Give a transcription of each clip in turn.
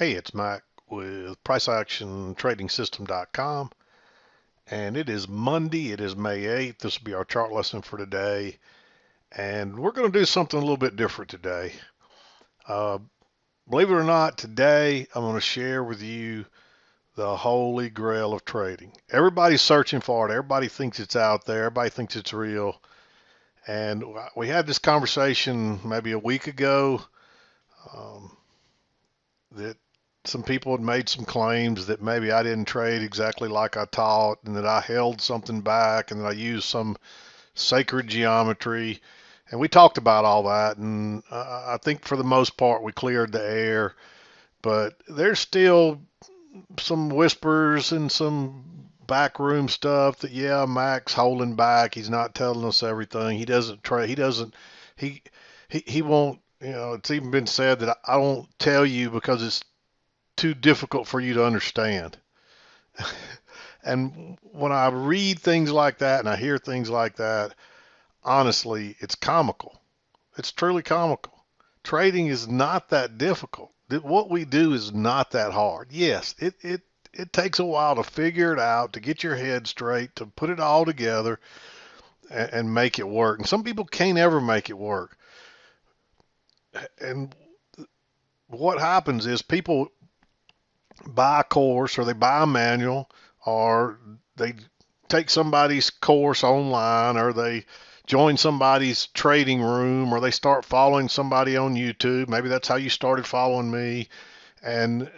Hey, it's Mike with PriceActionTradingSystem.com, and it is Monday. It is May 8th. This will be our chart lesson for today, and we're going to do something a little bit different today. Uh, Believe it or not, today I'm going to share with you the holy grail of trading. Everybody's searching for it. Everybody thinks it's out there. Everybody thinks it's real. And we had this conversation maybe a week ago. Um, that some people had made some claims that maybe I didn't trade exactly like I taught and that I held something back and that I used some sacred geometry. And we talked about all that. And I think for the most part, we cleared the air. But there's still some whispers and some backroom stuff that, yeah, Mac's holding back. He's not telling us everything. He doesn't trade. He, he won't, it's even been said that I won't tell you because it's too difficult for you to understand. And when I read things like that and I hear things like that, honestly, it's comical. It's truly comical. Trading is not that difficult. What we do is not that hard. Yes, it takes a while to figure it out, to get your head straight, to put it all together and make it work. And some people can't ever make it work. And what happens is people buy a course or they buy a manual or they take somebody's course online or they join somebody's trading room or they start following somebody on YouTube. Maybe that's how you started following me. And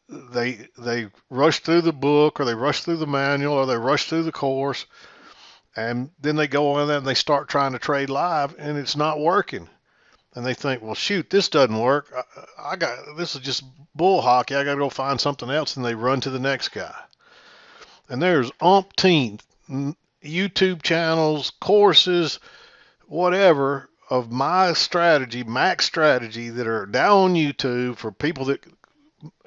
they rush through the book or they rush through the manual or they rush through the course and then they go on that and they start trying to trade live and it's not working. And they think, well, shoot, this doesn't work. I got this is just bull hockey. I got to go find something else, and they run to the next guy. And there's umpteen YouTube channels, courses, whatever of my strategy, Mac strategy, that are down on YouTube for people that,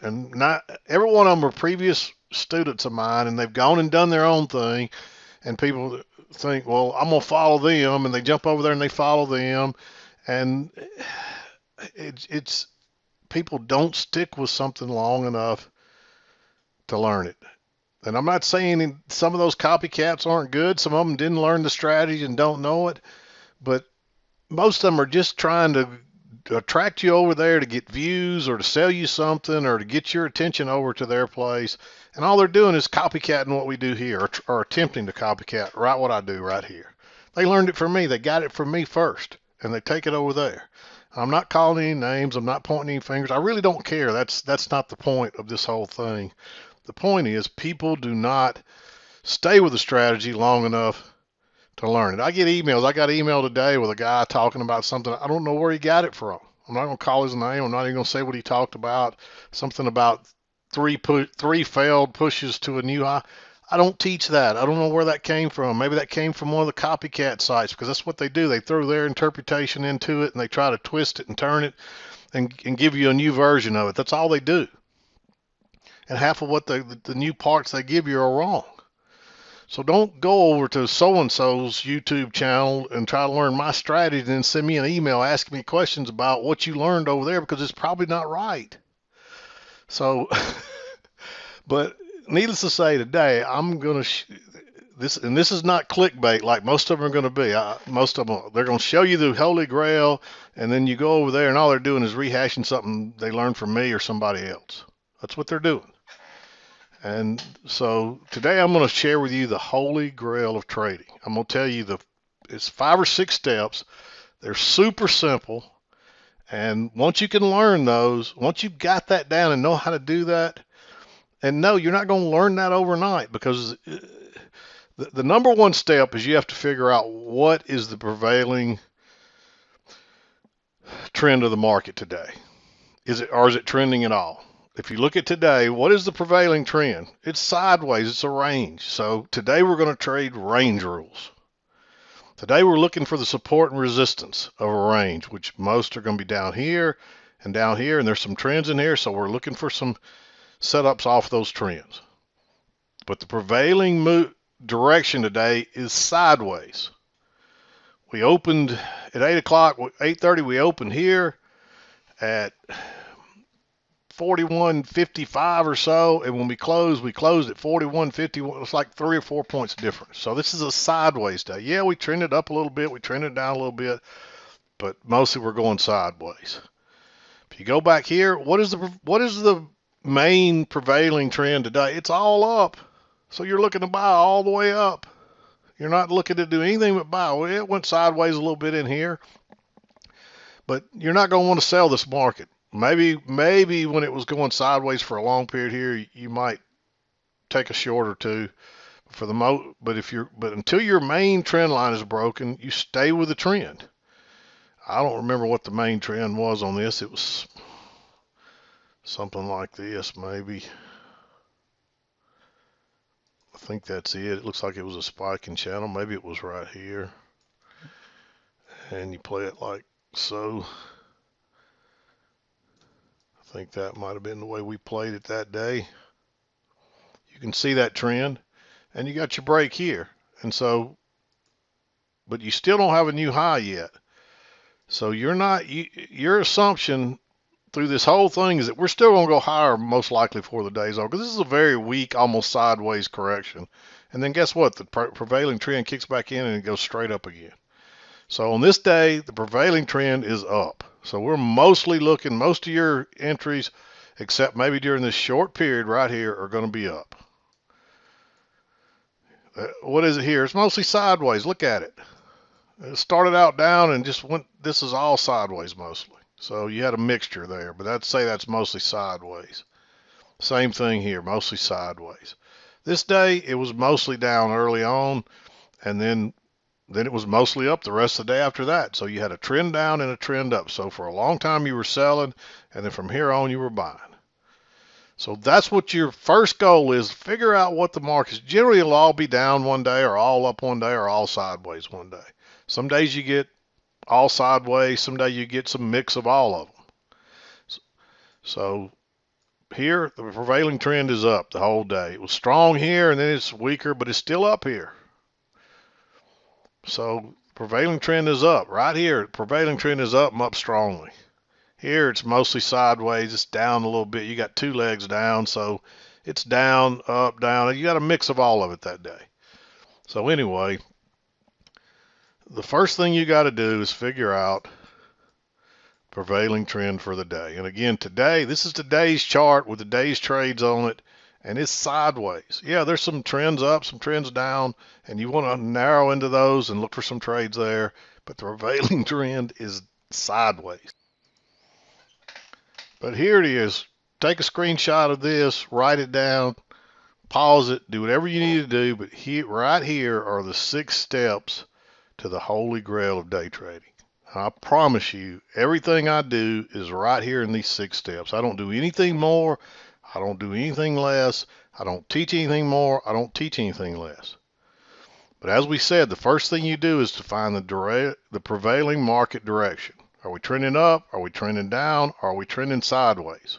and not every one of them are previous students of mine, and they've gone and done their own thing. And people think, well, I'm gonna follow them, and they jump over there and they follow them, and it's people don't stick with something long enough to learn it. And I'm not saying some of those copycats aren't good. Some of them didn't learn the strategy and don't know it. But most of them are just trying to attract you over there to get views or to sell you something or to get your attention over to their place. And all they're doing is copycatting what we do here or attempting to copycat right what I do right here. They learned it from me. They got it from me first and they take it over there. I'm not calling any names. I'm not pointing any fingers. I really don't care. That's not the point of this whole thing. The point is people do not stay with a strategy long enough to learn it. I get emails. I got an email today with a guy talking about something. I don't know where he got it from. I'm not going to call his name. I'm not even going to say what he talked about. Something about three failed pushes to a new high. I don't teach that. I don't know where that came from. Maybe that came from one of the copycat sites because that's what they do. They throw their interpretation into it and they try to twist it and turn it and give you a new version of it. That's all they do. And half of what the new parts they give you are wrong. So don't go over to so and so's YouTube channel and try to learn my strategy and then send me an email asking me questions about what you learned over there because it's probably not right. So, but needless to say, today I'm going to this, and this is not clickbait like most of them are going to be. Most of them, they're going to show you the Holy Grail, and then you go over there, and all they're doing is rehashing something they learned from me or somebody else. That's what they're doing. And so today I'm going to share with you the Holy Grail of trading. I'm going to tell you it's 5 or 6 steps. They're super simple. And once you can learn those, once you've got that down and know how to do that, and no, you're not going to learn that overnight because the number one step is you have to figure out what is the prevailing trend of the market today. Is it trending at all? If you look at today, what is the prevailing trend? It's sideways, it's a range. So today we're going to trade range rules. Today we're looking for the support and resistance of a range, which most are going to be down here, and there's some trends in here, so we're looking for some setups off those trends. But the prevailing direction today is sideways. We opened at 8 o'clock, 8:30 we opened here. At 41.55 or so, and when we closed at 41.51. It's like 3 or 4 points difference. So this is a sideways day. Yeah, we trended up a little bit, we trended down a little bit, but mostly we're going sideways. If you go back here, what is the main prevailing trend today? It's all up. So you're looking to buy all the way up. You're not looking to do anything but buy. Well, it went sideways a little bit in here, but you're not going to want to sell this market. Maybe when it was going sideways for a long period here, you might take a short or two for the but until your main trend line is broken, you stay with the trend. I don't remember what the main trend was on this. It was something like this, maybe. I think that's it. It looks like it was a spiking channel. Maybe it was right here. And you play it like so. I think that might have been the way we played it that day. You can see that trend, and you got your break here. And so, but you still don't have a new high yet. So your assumption through this whole thing is that we're still going to go higher most likely for the days off, because this is a very weak, almost sideways correction. And then guess what? The prevailing trend kicks back in and it goes straight up again. So on this day, the prevailing trend is up. So we're mostly looking, most of your entries, except maybe during this short period right here, are going to be up. What is it here? It's mostly sideways. Look at it. It started out down and just went, this is all sideways mostly. So you had a mixture there, but I'd say that's mostly sideways. Same thing here, mostly sideways. This day, it was mostly down early on, and then it was mostly up the rest of the day after that. So you had a trend down and a trend up. So for a long time you were selling, and then from here on you were buying. So that's what your first goal is. Figure out what the markets. Generally, it'll all be down one day, or all up one day, or all sideways one day. Some days you get all sideways. Some days you get some mix of all of them. So here, the prevailing trend is up the whole day. It was strong here, and then it's weaker, but it's still up here. So prevailing trend is up. Right here, prevailing trend is up and up strongly. Here, it's mostly sideways. It's down a little bit. You got two legs down, so it's down, up, down. You got a mix of all of it that day. So anyway, the first thing you got to do is figure out prevailing trend for the day. And again, today, this is today's chart with the day's trades on it, and it's sideways. Yeah, there's some trends up, some trends down, and you want to narrow into those and look for some trades there, but the prevailing trend is sideways. But here it is. Take a screenshot of this, write it down, pause it, do whatever you need to do, but right here are the 6 steps to the holy grail of day trading. I promise you, everything I do is right here in these 6 steps. I don't do anything more. I don't do anything less. I don't teach anything more. I don't teach anything less. But as we said, the first thing you do is to find the prevailing market direction. Are we trending up? Are we trending down? Are we trending sideways?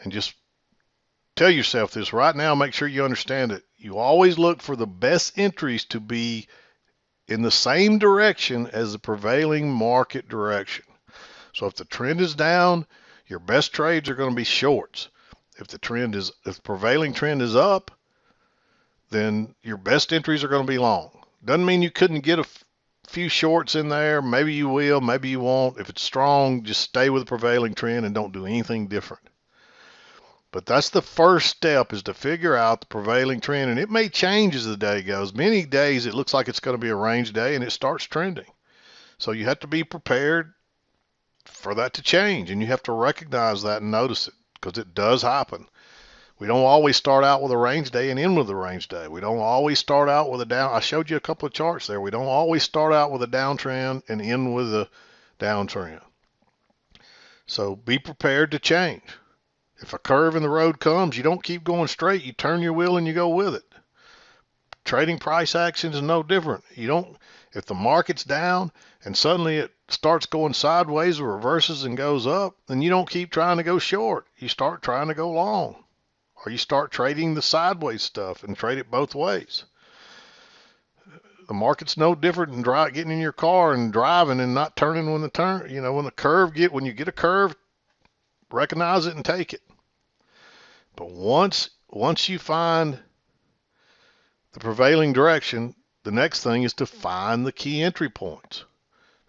And just tell yourself this right now. Make sure you understand it. You always look for the best entries to be in the same direction as the prevailing market direction. So if the trend is down, your best trades are going to be shorts. If the prevailing trend is up, then your best entries are going to be long. Doesn't mean you couldn't get a few shorts in there. Maybe you will, maybe you won't. If it's strong, just stay with the prevailing trend and don't do anything different. But that's the first step, is to figure out the prevailing trend. And it may change as the day goes. Many days it looks like it's going to be a range day and it starts trending. So you have to be prepared for that to change, and you have to recognize that and notice it, because it does happen. We don't always start out with a range day and end with a range day. We don't always start out with a down. I showed you a couple of charts there. We don't always start out with a downtrend and end with a downtrend. So be prepared to change. If a curve in the road comes, you don't keep going straight. You turn your wheel and you go with it. Trading price action is no different. If the market's down and suddenly it starts going sideways or reverses and goes up, then you don't keep trying to go short. You start trying to go long. Or you start trading the sideways stuff and trade it both ways. The market's no different than getting in your car and driving and not turning when you get a curve recognize it and take it. But once you find the prevailing direction, the next thing is to find the key entry points.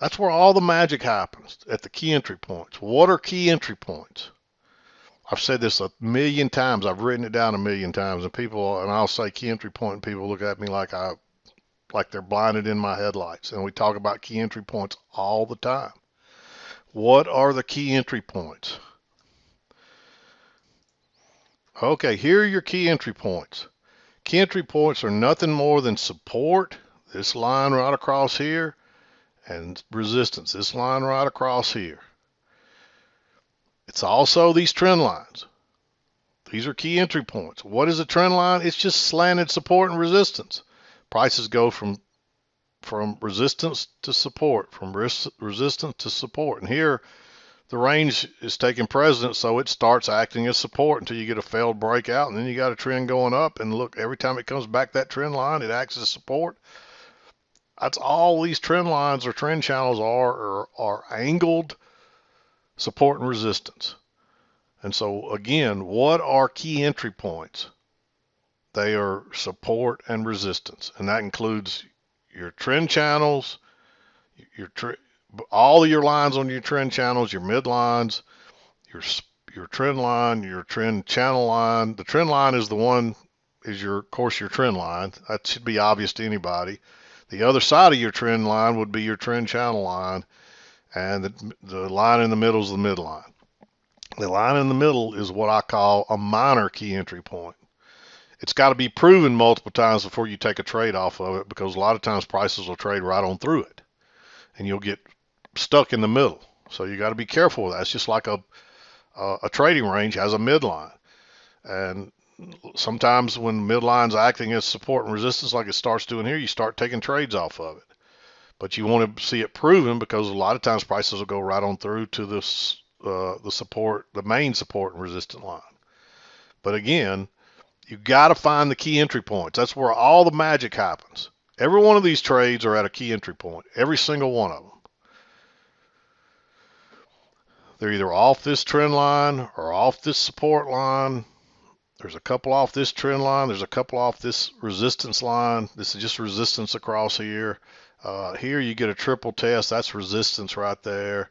That's where all the magic happens, at the key entry points. What are key entry points? I've said this a million times. I've written it down a million times, and I'll say key entry point, and people look at me like they're blinded in my headlights. And we talk about key entry points all the time. What are the key entry points? Okay, here are your key entry points. Key entry points are nothing more than support, this line right across here, and resistance, this line right across here. It's also these trend lines. These are key entry points. What is a trend line? It's just slanted support and resistance. Prices go from resistance to support, from resistance to support. And here, the range is taking precedence, so it starts acting as support until you get a failed breakout, and then you got a trend going up. And look, every time it comes back that trend line, it acts as support. That's all these trend lines or trend channels are angled support and resistance. And so again, what are key entry points? They are support and resistance, and that includes your trend channels, all of your lines on your trend channels, your mid lines, your trend line, your trend channel line. The trend line is of course, your trend line. That should be obvious to anybody. The other side of your trend line would be your trend channel line, and the line in the middle is the midline. The line in the middle is what I call a minor key entry point. It's got to be proven multiple times before you take a trade off of it, because a lot of times prices will trade right on through it, and you'll get stuck in the middle. So you got to be careful with that. It's just like a trading range has a midline, and sometimes when midline's acting as support and resistance like it starts doing here, you start taking trades off of it. But you want to see it proven, because a lot of times prices will go right on through to this the main support and resistance line. But again, you got to find the key entry points. That's where all the magic happens. Every one of these trades are at a key entry point, every single one of them. They're either off this trend line or off this support line. There's a couple off this trend line. There's a couple off this resistance line. This is just resistance across here. Here you get a triple test. That's resistance right there.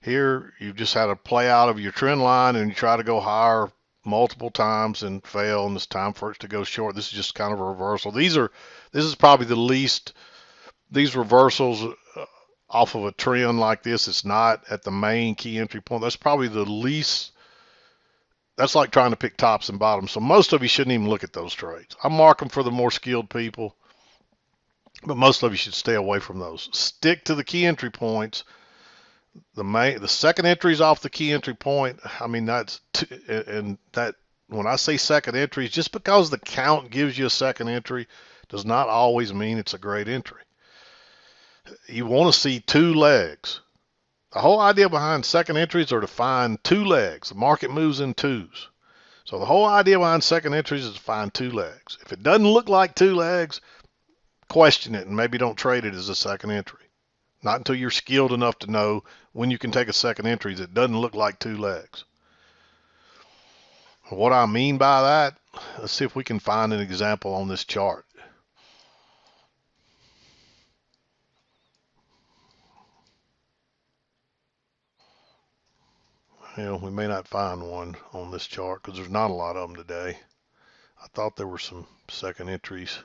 Here you've just had a play out of your trend line, and you try to go higher multiple times and fail, and it's time for it to go short. This is just kind of a reversal. This is probably the least, these reversals off of a trend like this, it's not at the main key entry point. That's probably the least. That's like trying to pick tops and bottoms. So most of you shouldn't even look at those trades. I mark them for the more skilled people, but most of you should stay away from those. Stick to the key entry points. The second entry is off the key entry point. I mean, when I say second entry, just because the count gives you a second entry does not always mean it's a great entry. You want to see two legs. The whole idea behind second entries are to find two legs. The market moves in twos. So the whole idea behind second entries is to find two legs. If it doesn't look like two legs, question it and maybe don't trade it as a second entry. Not until you're skilled enough to know when you can take a second entry that doesn't look like two legs. What I mean by that, let's see if we can find an example on this chart. We may not find one on this chart because there's not a lot of them today. I thought there were some second entries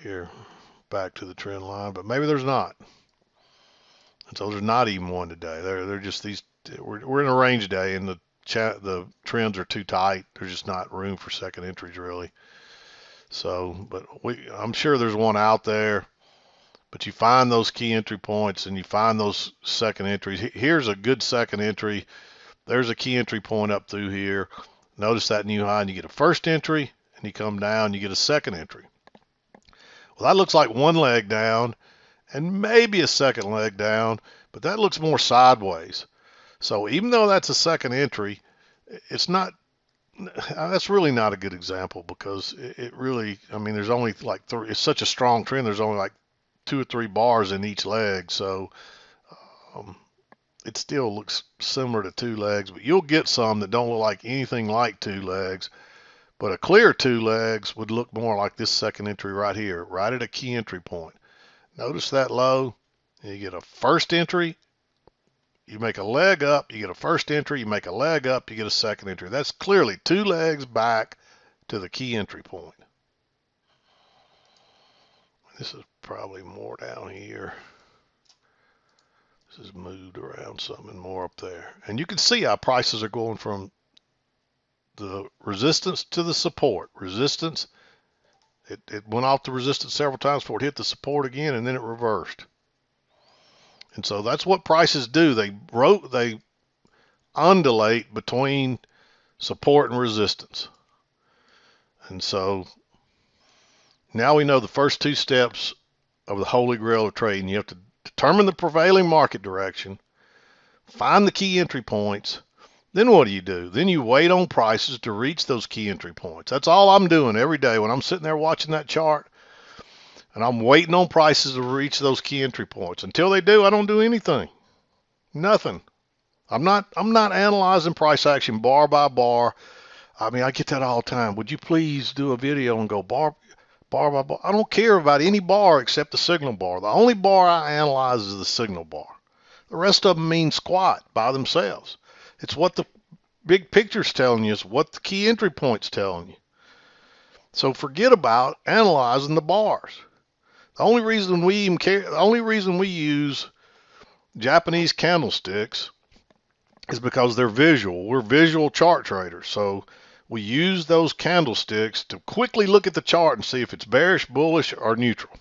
here back to the trend line, but maybe there's not. And so there's not even one today. They're just these. We're in a range day, and the trends are too tight. There's just not room for second entries really. So, but I'm sure there's one out there. But you find those key entry points and you find those second entries. Here's a good second entry. There's a key entry point up through here. Notice that new high, and you get a first entry, and you come down, you get a second entry. Well, that looks like one leg down and maybe a second leg down, but that looks more sideways. So even though that's a second entry, it's not, that's really not a good example, because it really, I mean, there's only like three, it's such a strong trend, there's only like 2 or 3 bars in each leg. So it still looks similar to two legs, but you'll get some that don't look like anything like two legs. But a clear two legs would look more like this second entry right here, right at a key entry point. Notice that low. You get a first entry, you make a leg up, you get a first entry, you make a leg up, you get a second entry. That's clearly two legs back to the key entry point. This is probably more down here. This is moved around some and more up there. And you can see how prices are going from the resistance to the support. Resistance, it went off the resistance several times before it hit the support again, and then it reversed. And so that's what prices do. They undulate between support and resistance. And so now we know the first two steps of the holy grail of trading. You have to determine the prevailing market direction, find the key entry points. Then what do? Then you wait on prices to reach those key entry points. That's all I'm doing every day when I'm sitting there watching that chart, and I'm waiting on prices to reach those key entry points. Until they do, I don't do anything. Nothing. I'm not analyzing price action bar by bar. I mean, I get that all the time. Would you please do a video and go bar by bar? I don't care about any bar except the signal bar. The only bar I analyze is the signal bar. The rest of them mean squat by themselves. It's what the big picture's telling you. It's what the key entry point's telling you. So forget about analyzing the bars. The only reason we even care, the only reason we use Japanese candlesticks is because they're visual. We're visual chart traders. So we use those candlesticks to quickly look at the chart and see if it's bearish, bullish, or neutral.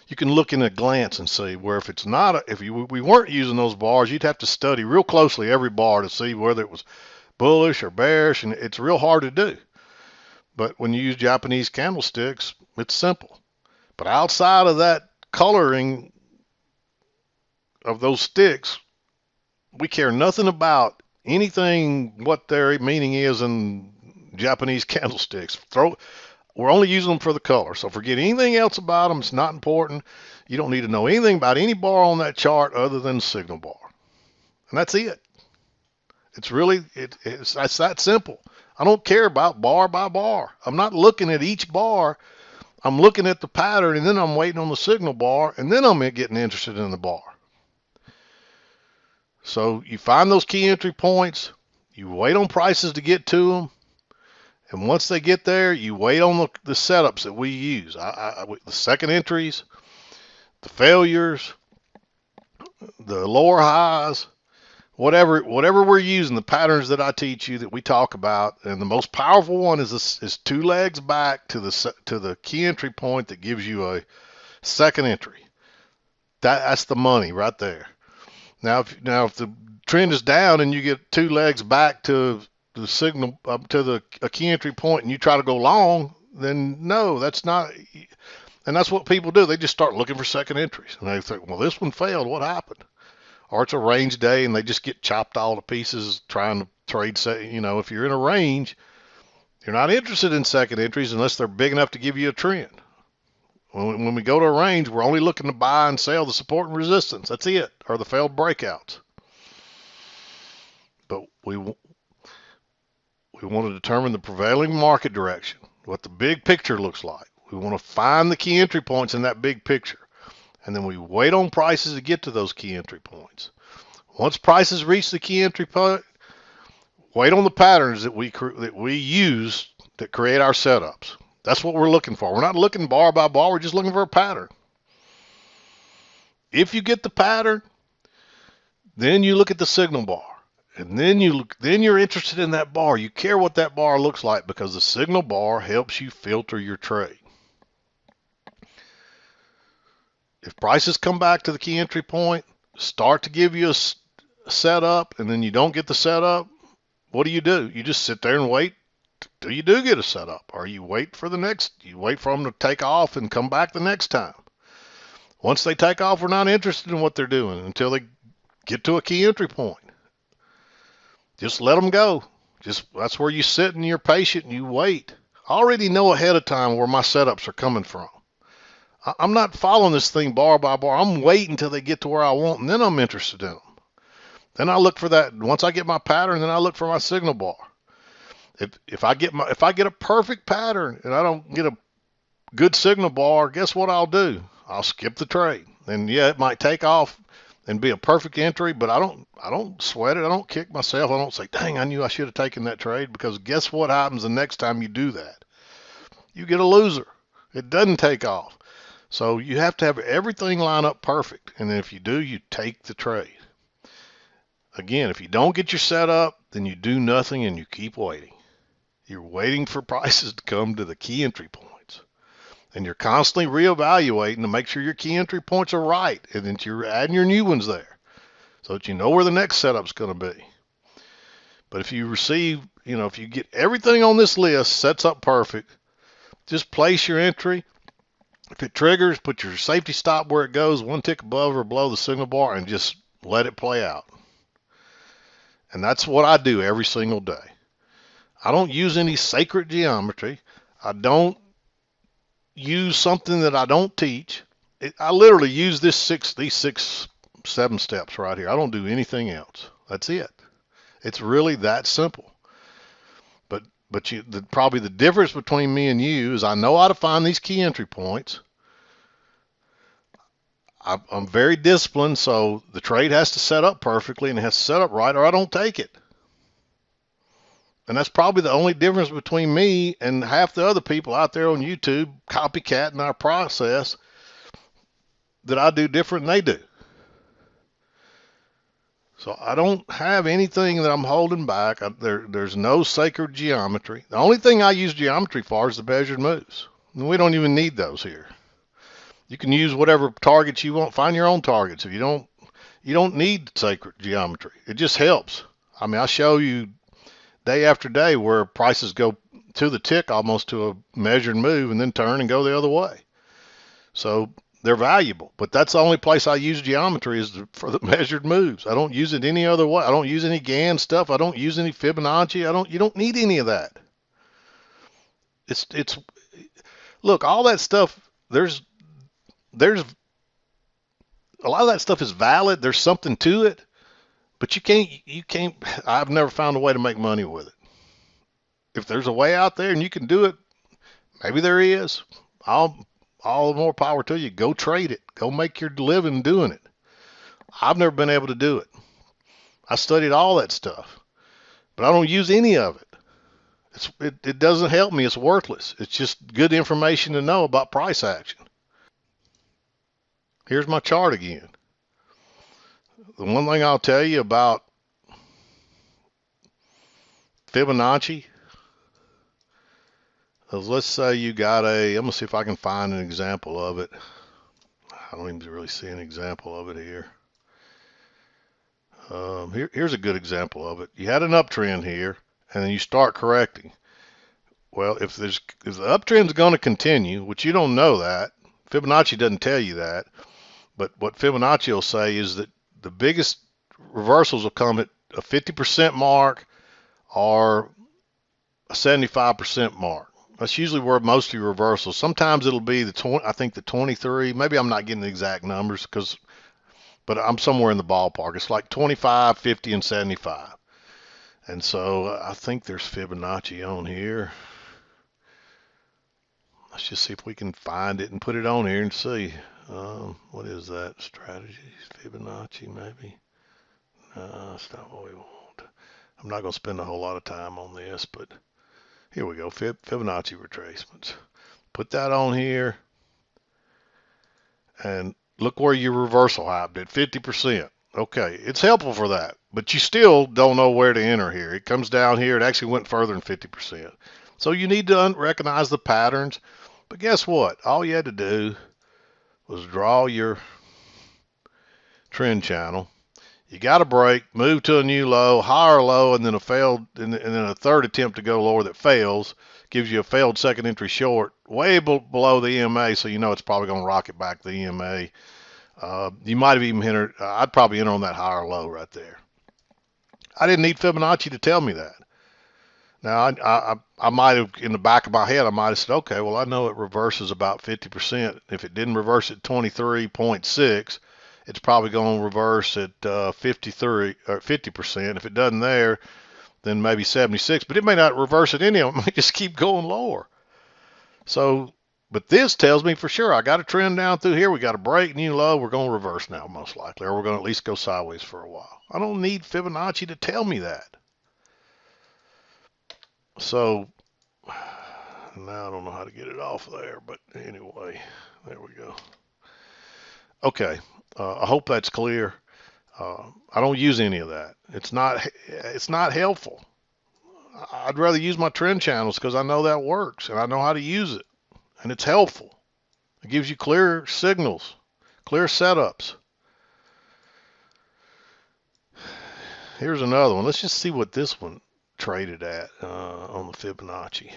You can look in a glance and see where if it's not, we weren't using those bars, you'd have to study real closely every bar to see whether it was bullish or bearish, and it's real hard to do. But when you use Japanese candlesticks, it's simple. But outside of that coloring of those sticks, we care nothing about anything what their meaning is in Japanese candlesticks. We're only using them for the color. So forget anything else about them. It's not important. You don't need to know anything about any bar on that chart other than the signal bar. And that's it. It's really, that's that simple. I don't care about bar by bar. I'm not looking at each bar. I'm looking at the pattern, and then I'm waiting on the signal bar, and then I'm getting interested in the bar. So you find those key entry points. You wait on prices to get to them. And once they get there, you wait on the setups that we use. The second entries, the failures, the lower highs, whatever we're using, the patterns that I teach you that we talk about. And the most powerful one is two legs back to the key entry point that gives you a second entry. That's the money right there. Now if the trend is down and you get two legs back to the signal up to a key entry point and you try to go long, then no, that's not. And that's what people do. They just start looking for second entries, and they think, well, this one failed, what happened? Or it's a range day and they just get chopped all to pieces trying to trade. If you're in a range, you're not interested in second entries unless they're big enough to give you a trend. When we go to a range, we're only looking to buy and sell the support and resistance. That's it, or the failed breakouts. But we want to determine the prevailing market direction, what the big picture looks like. We want to find the key entry points in that big picture. And then we wait on prices to get to those key entry points. Once prices reach the key entry point, wait on the patterns that we use that create our setups. That's what we're looking for. We're not looking bar by bar. We're just looking for a pattern. If you get the pattern, then you look at the signal bar. And then you're interested in that bar. You care what that bar looks like because the signal bar helps you filter your trade. If prices come back to the key entry point, start to give you a setup, and then you don't get the setup, what do? You just sit there and wait till you do get a setup, or you wait for them to take off and come back the next time. Once they take off, we're not interested in what they're doing until they get to a key entry point. Just let them go. That's where you sit and you're patient and you wait. I already know ahead of time where my setups are coming from. I'm not following this thing bar by bar. I'm waiting until they get to where I want, and then I'm interested in them. Then I look for that. Once I get my pattern, then I look for my signal bar. If I get a perfect pattern and I don't get a good signal bar, guess what I'll do? I'll skip the trade. And yeah, it might take off and be a perfect entry, but I don't sweat it. I don't kick myself. I don't say, dang, I knew I should have taken that trade, because guess what happens the next time you do that? You get a loser. It doesn't take off. So you have to have everything line up perfect. And then if you do, you take the trade. Again, if you don't get your setup, then you do nothing and you keep waiting. You're waiting for prices to come to the key entry points. And you're constantly reevaluating to make sure your key entry points are right, and that you're adding your new ones there so that you know where the next setup's going to be. But if you receive, if you get everything on this list sets up perfect, just place your entry. If it triggers, put your safety stop where it goes, one tick above or below the signal bar, and just let it play out. And that's what I do every single day. I don't use any sacred geometry. I don't use something that I don't teach. I literally use these 7 steps right here. I don't do anything else. That's it. It's really that simple. But probably the difference between me and you is I know how to find these key entry points. I'm very disciplined, so the trade has to set up perfectly and it has to set up right, or I don't take it. And that's probably the only difference between me and half the other people out there on YouTube copycatting our process that I do different than they do. So I don't have anything that I'm holding back. There's no sacred geometry. The only thing I use geometry for is the measured moves. And we don't even need those here. You can use whatever targets you want. Find your own targets. If you don't need sacred geometry. It just helps. I mean, I show you day after day where prices go to the tick almost to a measured move and then turn and go the other way. So they're valuable, but that's the only place I use geometry is for the measured moves. I don't use it any other way. I don't use any Gann stuff. I don't use any Fibonacci. You don't need any of that. It's look, all that stuff, there's a lot of that stuff is valid. There's something to it, but you can't, I've never found a way to make money with it. If there's a way out there and you can do it, maybe there is. All the more power to you. Go trade it. Go make your living doing it. I've never been able to do it. I studied all that stuff, but I don't use any of it. It doesn't help me. It's worthless. It's just good information to know about price action. Here's my chart again. The one thing I'll tell you about Fibonacci is, let's say you got I'm going to see if I can find an example of it. I don't even really see an example of it here. Here's a good example of it. You had an uptrend here, and then you start correcting. Well, if the uptrend is going to continue, which you don't know that, Fibonacci doesn't tell you that, but what Fibonacci will say is that the biggest reversals will come at a 50% mark or a 75% mark. That's usually where most of your reversals. Sometimes it'll be I think the 23. Maybe I'm not getting the exact numbers but I'm somewhere in the ballpark. It's like 25, 50, and 75. And so I think there's Fibonacci on here. Let's just see if we can find it and put it on here and see. What is that? Strategies, Fibonacci, maybe? No, that's not what we want. I'm not going to spend a whole lot of time on this, but here we go. Fibonacci retracements. Put that on here. And look where your reversal happened at 50%. Okay, it's helpful for that, but you still don't know where to enter here. It comes down here. It actually went further than 50%. So you need to recognize the patterns. But guess what? All you had to do was draw your trend channel. You got a break, move to a new low, higher low, and then and then a third attempt to go lower that fails. Gives you a failed second entry short, way below the EMA, so you know it's probably going to rocket back to the EMA. You might have even entered, I'd probably enter on that higher low right there. I didn't need Fibonacci to tell me that. Now, I might have, in the back of my head, I might have said, okay, well, I know it reverses about 50%. If it didn't reverse at 23.6, it's probably going to reverse at 53 or 50%. If it doesn't there, then maybe 76. But it may not reverse at any of them. It may just keep going lower. So, but this tells me for sure I got a trend down through here. We got a break, new low. We're going to reverse now, most likely, or we're going to at least go sideways for a while. I don't need Fibonacci to tell me that. So now I don't know how to get it off there, but anyway, there we go. Okay, I hope that's clear. I don't use any of that. It's not helpful. I'd rather use my trend channels because I know that works and I know how to use it, and it's helpful. It gives you clear signals, clear setups. Here's another one. Let's just see what this one traded at on the Fibonacci.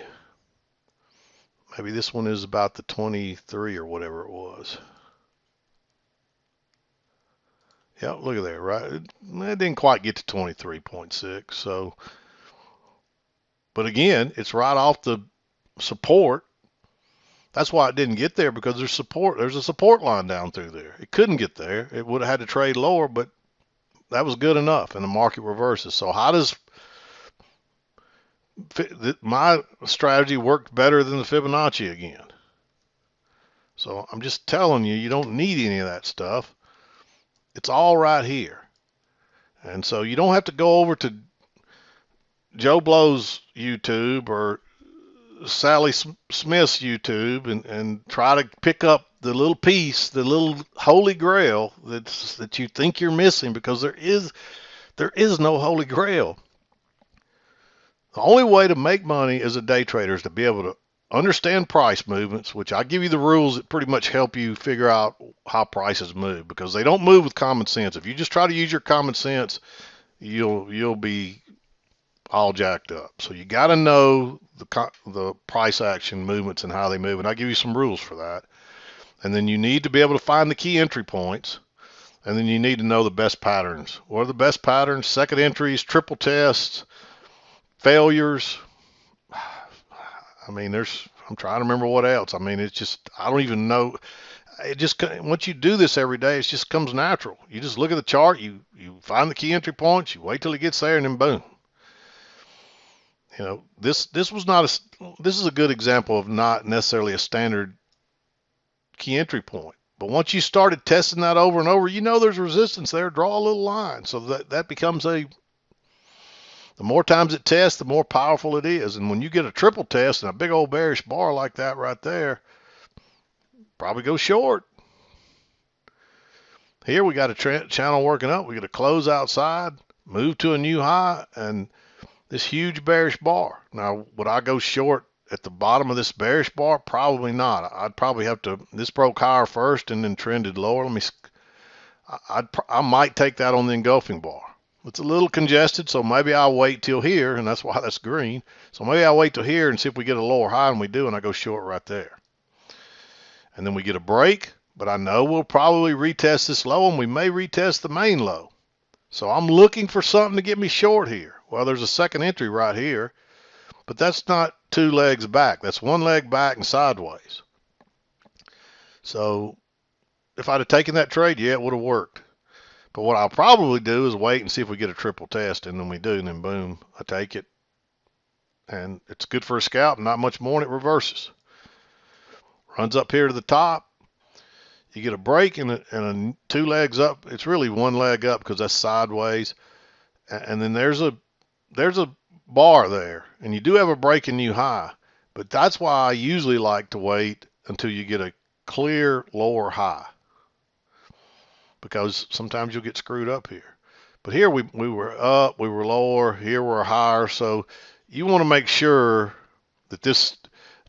Maybe this one is about the 23 or whatever it was. Yeah, look at that, right? It didn't quite get to 23.6. So, but again, it's right off the support. That's why it didn't get there, because there's support. There's a support line down through there. It couldn't get there. It would have had to trade lower, but that was good enough, and the market reverses. So how does my strategy work better than the Fibonacci again? So I'm just telling you, you don't need any of that stuff. It's all right here. And so you don't have to go over to Joe Blow's YouTube or Sally Smith's YouTube and try to pick up the little piece, the little holy grail that you think you're missing, because there is no holy grail. The only way to make money as a day trader is to be able to understand price movements, which I give you the rules that pretty much help you figure out how prices move, because they don't move with common sense. If you just try to use your common sense, you'll be all jacked up. So you got to know the price action movements and how they move, and I give you some rules for that. And then you need to be able to find the key entry points, and then you need to know the best patterns. What are the best patterns? Second entries, triple tests, failures. I mean, I'm trying to remember what else. I mean, it's just, I don't even know. It just, once you do this every day, it just comes natural. You just look at the chart, you find the key entry points, you wait till it gets there, and then boom. You know, this is a good example of not necessarily a standard key entry point. But once you started testing that over and over, you know there's resistance there. Draw a little line. So that becomes the more times it tests, the more powerful it is. And when you get a triple test and a big old bearish bar like that right there, probably go short. Here we got a channel working up. We got a close outside, move to a new high, and this huge bearish bar. Now, would I go short at the bottom of this bearish bar? Probably not. I'd probably have to, this broke higher first and then trended lower. I might take that on the engulfing bar. It's a little congested, so maybe I'll wait till here, and that's why that's green. So maybe I'll wait till here and see if we get a lower high, and we do, and I go short right there. And then we get a break, but I know we'll probably retest this low, and we may retest the main low. So I'm looking for something to get me short here. Well, there's a second entry right here, but that's not two legs back. That's one leg back and sideways. So if I'd have taken that trade, yeah, it would have worked. But what I'll probably do is wait and see if we get a triple test, and then we do, and then boom, I take it. And it's good for a scalp, not much more, and it reverses. Runs up here to the top. You get a break and two legs up. It's really one leg up because that's sideways. And then there's a bar there, and you do have a break and new high. But that's why I usually like to wait until you get a clear lower high, because sometimes you'll get screwed up here. But here we were up, we were lower, here we're higher. So you want to make sure that this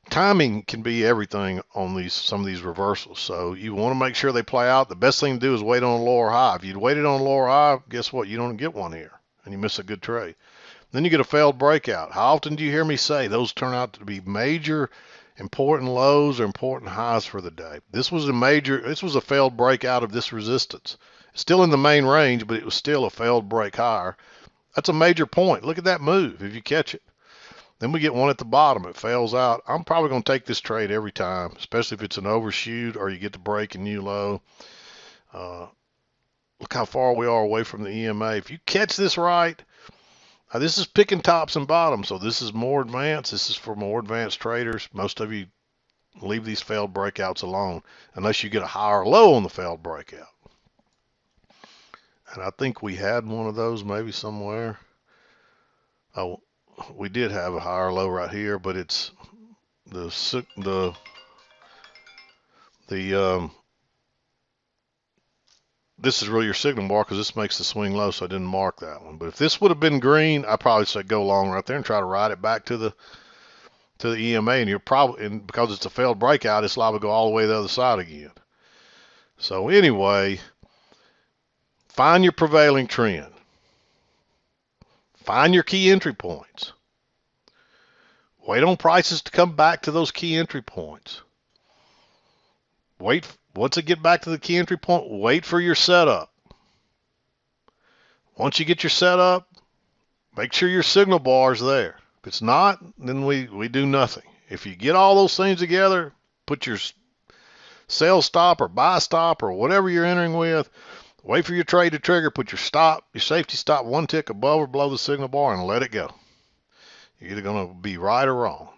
timing can be everything on some of these reversals. So you want to make sure they play out. The best thing to do is wait on a lower high. If you'd waited on a lower high, guess what? You don't get one here, and you miss a good trade. Then you get a failed breakout. How often do you hear me say those turn out to be major important lows or important highs for the day? This was a failed breakout of this resistance. It's still in the main range, but it was still a failed break higher. That's a major point. Look at that move if you catch it. Then we get one at the bottom. It fails out. I'm probably going to take this trade every time, especially if it's an overshoot or you get the break and new low. Look how far we are away from the EMA. If you catch this right, now this is picking tops and bottoms, so this is more advanced. This is for more advanced traders. Most of you leave these failed breakouts alone unless you get a higher low on the failed breakout. And I think we had one of those maybe somewhere. Oh, we did have a higher low right here, but it's the this is really your signal bar because this makes the swing low, so I didn't mark that one. But if this would have been green, I probably say go long right there and try to ride it back to the EMA, and you're probably, and because it's a failed breakout, it's liable to go all the way to the other side again. So anyway, find your prevailing trend. Find your key entry points. Wait on prices to come back to those key entry points. Wait, once it get back to the key entry point, wait for your setup. Once you get your setup, make sure your signal bar is there. If it's not, then we do nothing. If you get all those things together, put your sell stop or buy stop or whatever you're entering with, wait for your trade to trigger, put your stop, your safety stop one tick above or below the signal bar and let it go. You're either going to be right or wrong.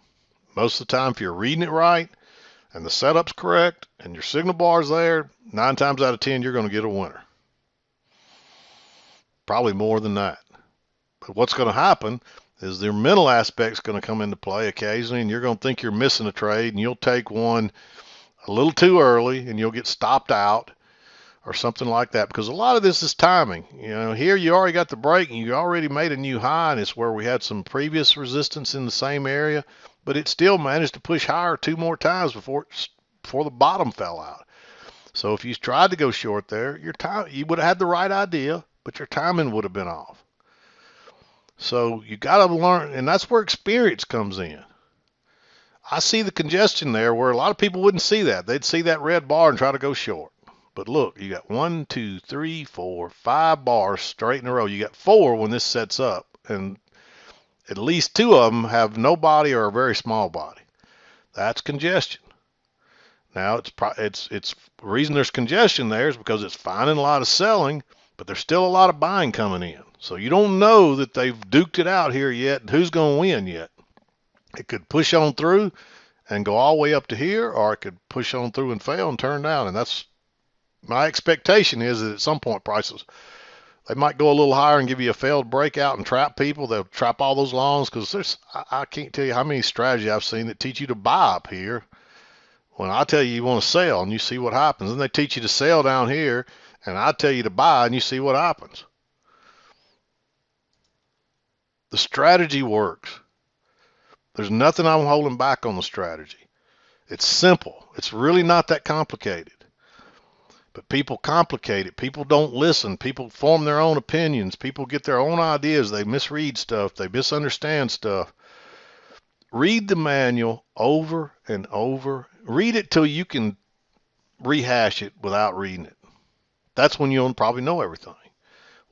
Most of the time, if you're reading it right and the setup's correct and your signal bar's there, 9 times out of 10, you're going to get a winner. Probably more than that. But what's going to happen is their mental aspect's going to come into play occasionally, and you're going to think you're missing a trade, and you'll take one a little too early, and you'll get stopped out or something like that, because a lot of this is timing. You know, here you already got the break, and you already made a new high, and it's where we had some previous resistance in the same area, but it still managed to push higher 2 more times before the bottom fell out. So if you tried to go short there, you would have had the right idea, but your timing would have been off. So you got to learn, and that's where experience comes in. I see the congestion there where a lot of people wouldn't see that. They'd see that red bar and try to go short. But look, you got 1, 2, 3, 4, 5 bars straight in a row. You got 4 when this sets up, and at least 2 of them have no body or a very small body. That's congestion. Now it's the reason there's congestion there is because it's finding a lot of selling, but there's still a lot of buying coming in. So you don't know that they've duked it out here yet and who's going to win yet. It could push on through and go all the way up to here, or it could push on through and fail and turn down. And that's my expectation is that at some point prices, they might go a little higher and give you a failed breakout and trap people. They'll trap all those longs because I can't tell you how many strategies I've seen that teach you to buy up here when I tell you want to sell and you see what happens. And they teach you to sell down here and I tell you to buy and you see what happens. The strategy works. There's nothing I'm holding back on the strategy. It's simple. It's really not that complicated. But people complicate it. People don't listen. People form their own opinions. People get their own ideas. They misread stuff. They misunderstand stuff. Read the manual over and over. Read it till you can rehash it without reading it. That's when you'll probably know everything.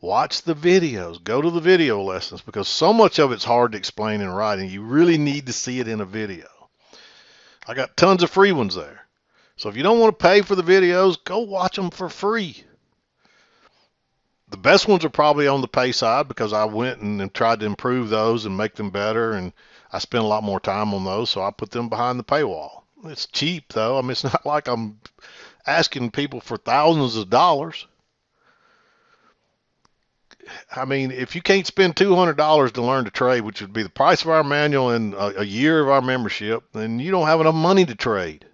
Watch the videos. Go to the video lessons because so much of it's hard to explain in writing. You really need to see it in a video. I got tons of free ones there. So if you don't want to pay for the videos, go watch them for free. The best ones are probably on the pay side because I went and tried to improve those and make them better, and I spent a lot more time on those, so I put them behind the paywall. It's cheap, though. I mean, it's not like I'm asking people for thousands of dollars. I mean, if you can't spend $200 to learn to trade, which would be the price of our manual and a year of our membership, then you don't have enough money to trade.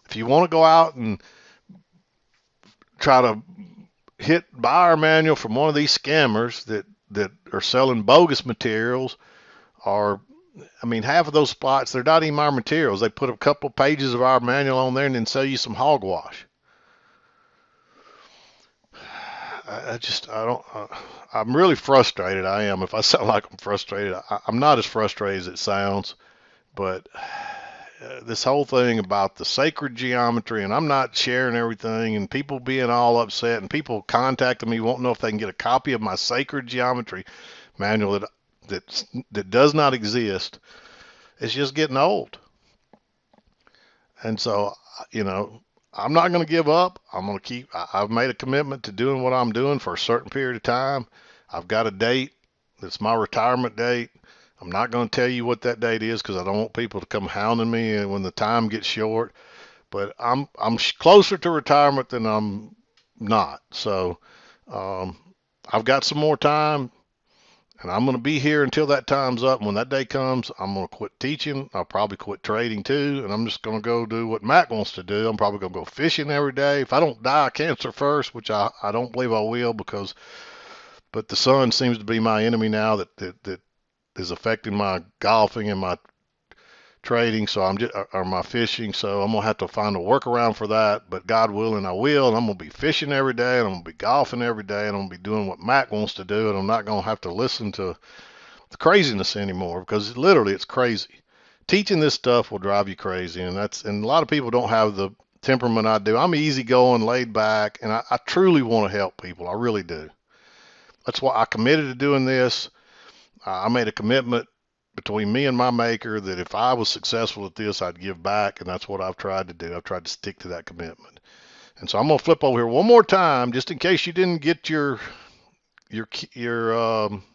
If you want to go out and try to buy our manual from one of these scammers that are selling bogus materials, or I mean, half of those spots, they're not even our materials. They put a couple pages of our manual on there and then sell you some hogwash. I'm really frustrated. I am. If I sound like I'm frustrated, I'm not as frustrated as it sounds, but this whole thing about the sacred geometry, and I'm not sharing everything, and people being all upset, and people contacting me wanting to know if they can get a copy of my sacred geometry manual that does not exist. It's just getting old. And so, you know, I'm not going to give up. I'm going to keep, I've made a commitment to doing what I'm doing for a certain period of time. I've got a date. That's my retirement date. I'm not going to tell you what that date is because I don't want people to come hounding me when the time gets short. But I'm closer to retirement than I'm not. So um, I've got some more time, and I'm going to be here until that time's up. And when that day comes, I'm going to quit teaching. I'll probably quit trading too, and I'm just going to go do what Mac wants to do. I'm probably going to go fishing every day. If I don't die of cancer first, which I don't believe I will, but the sun seems to be my enemy now that is affecting my golfing and my trading, so I'm just or my fishing. So I'm gonna have to find a workaround for that. But God willing, I will. And I'm gonna be fishing every day, and I'm gonna be golfing every day, and I'm gonna be doing what Mac wants to do. And I'm not gonna have to listen to the craziness anymore because literally it's crazy. Teaching this stuff will drive you crazy, and a lot of people don't have the temperament I do. I'm easygoing, laid back, and I truly want to help people. I really do. That's why I committed to doing this. I made a commitment between me and my maker that if I was successful at this, I'd give back, and that's what I've tried to do. I've tried to stick to that commitment. And so I'm gonna flip over here one more time, just in case you didn't get your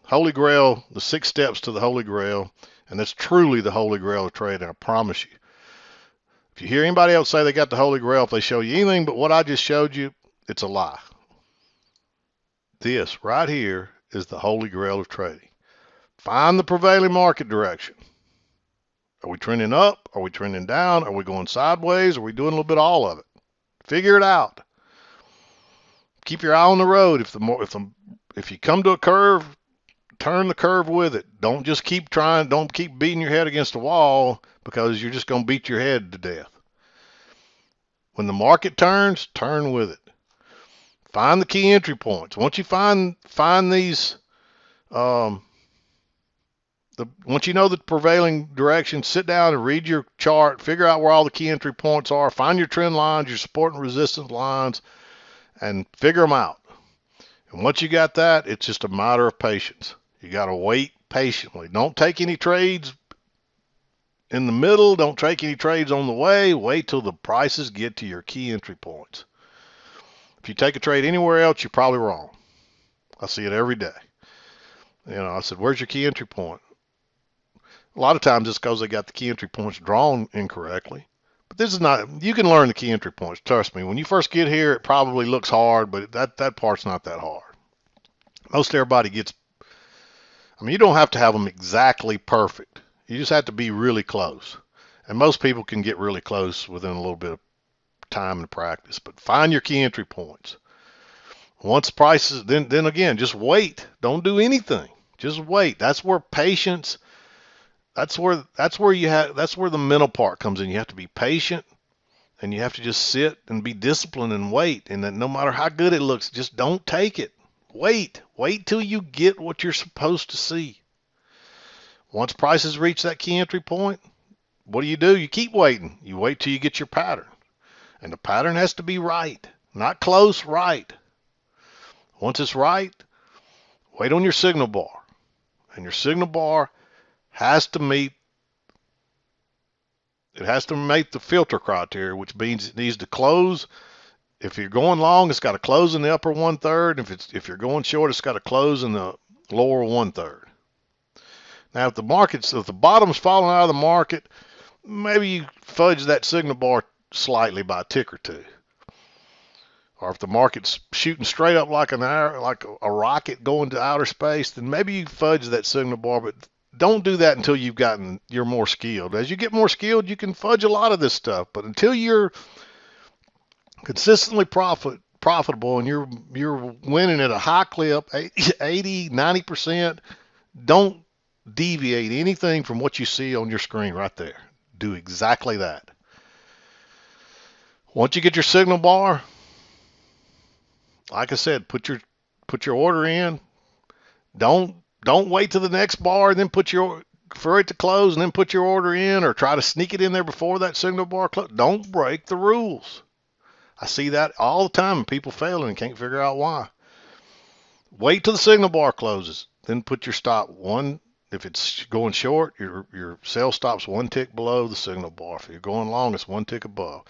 Holy Grail, the 6 steps to the Holy Grail, and that's truly the Holy Grail of trading. I promise you. If you hear anybody else say they got the Holy Grail, if they show you anything but what I just showed you, it's a lie. This right here is the Holy Grail of trading. Find the prevailing market direction. Are we trending up? Are we trending down? Are we going sideways? Are we doing a little bit of all of it? Figure it out. Keep your eye on the road. If you come to a curve, turn the curve with it. Don't just keep trying. Don't keep beating your head against the wall because you're just going to beat your head to death. When the market turns, turn with it. Find the key entry points. Once you find these, once you know the prevailing direction, sit down and read your chart, figure out where all the key entry points are, find your trend lines, your support and resistance lines, and figure them out. And once you got that, it's just a matter of patience. You got to wait patiently. Don't take any trades in the middle. Don't take any trades on the way. Wait till the prices get to your key entry points. If you take a trade anywhere else, you're probably wrong. I see it every day. I said, where's your key entry point? A lot of times it's because they got the key entry points drawn incorrectly. But this is not, you can learn the key entry points. Trust me. When you first get here, it probably looks hard, but that part's not that hard. Most everybody gets, you don't have to have them exactly perfect. You just have to be really close. And most people can get really close within a little bit of time and practice. But find your key entry points. Once prices, then again, just wait. Don't do anything. Just wait. That's where patience, that's where the mental part comes in. You have to be patient, and you have to just sit and be disciplined and wait. And that no matter how good it looks, just don't take it. Wait till you get what you're supposed to see. Once prices reach that key entry point, what do? You keep waiting. You wait till you get your pattern. And the pattern has to be right. Not close, right. Once it's right, wait on your signal bar. And your signal bar has to meet the filter criteria, which means it needs to close. If you're going long, it's got to close in the upper 1/3. If you're going short, it's got to close in the lower 1/3. Now, if the bottom's falling out of the market, maybe you fudge that signal bar slightly by a tick or two. Or if the market's shooting straight up like a rocket going to outer space, then maybe you fudge that signal bar, but don't do that until you're more skilled. As you get more skilled, you can fudge a lot of this stuff, but until you're consistently profitable and you're winning at a high clip, 80, 90%, don't deviate anything from what you see on your screen right there. Do exactly that. Once you get your signal bar, like I said, put your order in. Don't wait till the next bar and then for it to close and then put your order in, or try to sneak it in there before that signal bar closes. Don't break the rules. I see that all the time, and people failing and can't figure out why. Wait till the signal bar closes, then put your stop one. If it's going short, your sell stop's one tick below the signal bar. If you're going long, it's one tick above.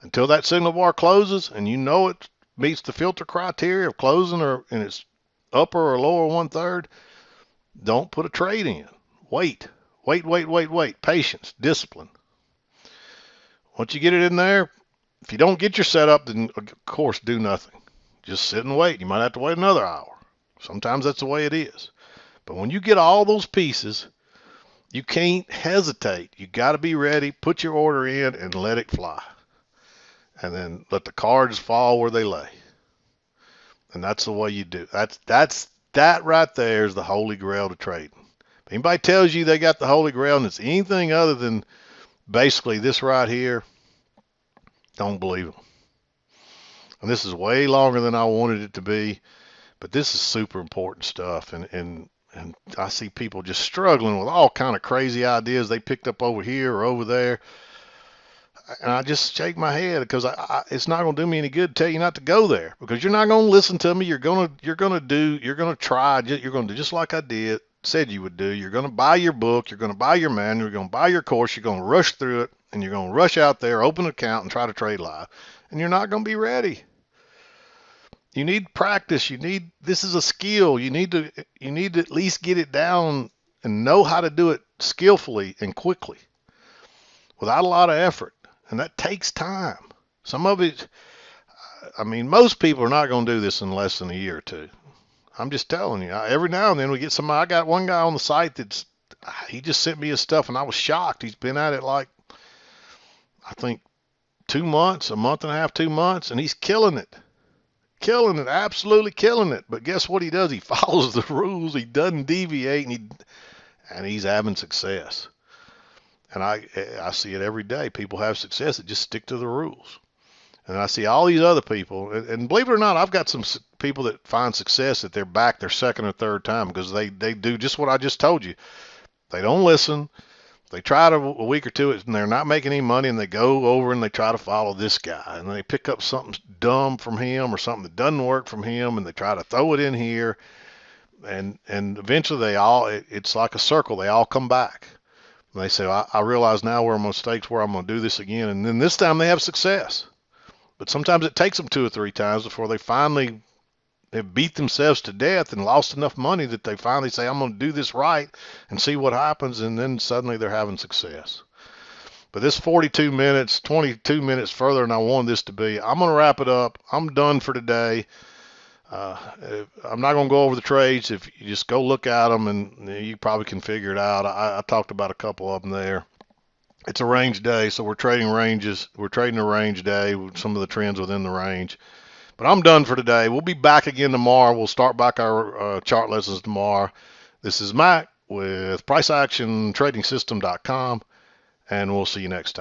Until that signal bar closes and you know it meets the filter criteria of closing or in its upper or lower 1/3, don't put a trade in. Wait, wait. Patience, discipline. Once you get it in there, if you don't get your setup, then of course do nothing. Just sit and wait. You might have to wait another hour. Sometimes that's the way it is. But when you get all those pieces, you can't hesitate. You got to be ready. Put your order in and let it fly. And then let the cards fall where they lay. And that's the way you do. That right there is the holy grail to trading. If anybody tells you they got the holy grail and it's anything other than basically this right here, don't believe them. And this is way longer than I wanted it to be, but this is super important stuff. And I see people just struggling with all kind of crazy ideas they picked up over here or over there. And I just shake my head because it's not going to do me any good to tell you not to go there, because you're not going to listen to me. You're going to try. You're going to do just like I said you would do. You're going to buy your book. You're going to buy your manual. You're going to buy your course. You're going to rush through it, and you're going to rush out there, open an account, and try to trade live. And you're not going to be ready. You need practice. This is a skill. You need to at least get it down and know how to do it skillfully and quickly without a lot of effort. And that takes time. Some of it, I mean, most people are not going to do this in less than a year or two. I'm just telling you. Every now and then we get somebody. I got one guy on the site he just sent me his stuff and I was shocked. He's been at it like, I think 2 months, a month and a half, 2 months, and he's killing it. Absolutely killing it. But guess what he does? He follows the rules. He doesn't deviate, and he's having success. And I see it every day. People have success that just stick to the rules. And I see all these other people, and believe it or not, I've got some people that find success that they're back their second or third time because they do just what I just told you. They don't listen. They try a week or two and they're not making any money, and they go over and they try to follow this guy, and they pick up something dumb from him or something that doesn't work from him, and they try to throw it in here, and eventually it's like a circle. They all come back. And they say, I realize now where my mistakes were. I'm going to do this again. And then this time they have success. But sometimes it takes them 2 or 3 times before they finally have beat themselves to death and lost enough money that they finally say, I'm going to do this right and see what happens. And then suddenly they're having success. But this 42 minutes, 22 minutes further than I wanted this to be. I'm going to wrap it up. I'm done for today. I'm not going to go over the trades. If you just go look at them, and you probably can figure it out. I talked about a couple of them there. It's a range day, so we're trading ranges. We're trading a range day with some of the trends within the range. But I'm done for today. We'll be back again tomorrow. We'll start back our chart lessons tomorrow. This is Mac with PriceActionTradingSystem.com, and we'll see you next time.